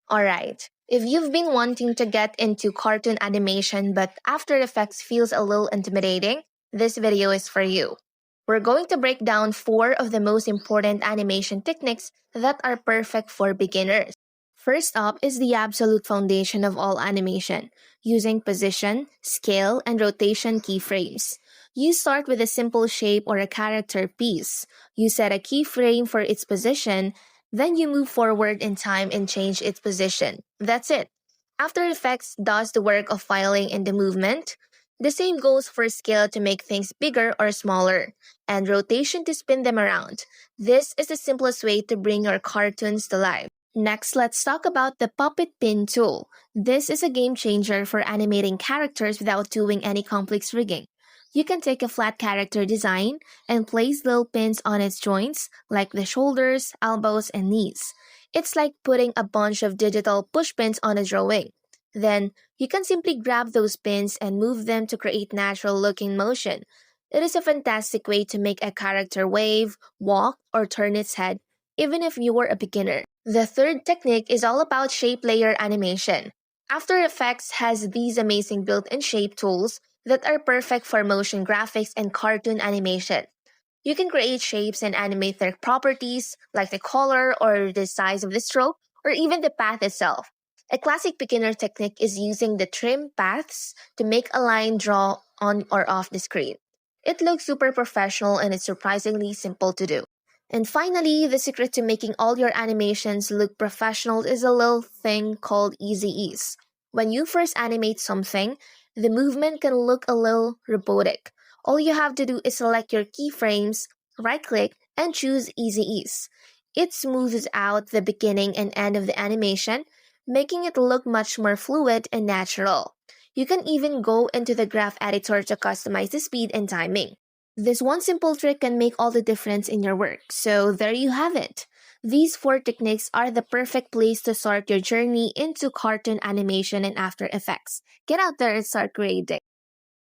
Alright, if you've been wanting to get into cartoon animation but After Effects feels a little intimidating, this video is for you. We're going to break down 4 of the most important animation techniques that are perfect for beginners. First up is the absolute foundation of all animation, using position, scale, and rotation keyframes. You start with a simple shape or a character piece. You set a keyframe for its position, then you move forward in time and change its position. That's it. After Effects does the work of filing in the movement. The same goes for scale to make things bigger or smaller, and rotation to spin them around. This is the simplest way to bring your cartoons to life. Next, let's talk about the puppet pin tool. This is a game changer for animating characters without doing any complex rigging. You can take a flat character design and place little pins on its joints, like the shoulders, elbows, and knees. It's like putting a bunch of digital push pins on a drawing. Then, you can simply grab those pins and move them to create natural looking motion. It is a fantastic way to make a character wave, walk, or turn its head, even if you are a beginner. The third technique is all about shape layer animation. After Effects has these amazing built-in shape tools that are perfect for motion graphics and cartoon animation. You can create shapes and animate their properties, like the color or the size of the stroke, or even the path itself. A classic beginner technique is using the trim paths to make a line draw on or off the screen. It looks super professional and it's surprisingly simple to do. And finally, the secret to making all your animations look professional is a little thing called easy ease. When you first animate something, the movement can look a little robotic. All you have to do is select your keyframes, right-click, and choose Easy Ease. It smooths out the beginning and end of the animation, making it look much more fluid and natural. You can even go into the graph editor to customize the speed and timing. This one simple trick can make all the difference in your work, so there you have it. These 4 techniques are the perfect place to start your journey into cartoon animation and After Effects. Get out there and start creating.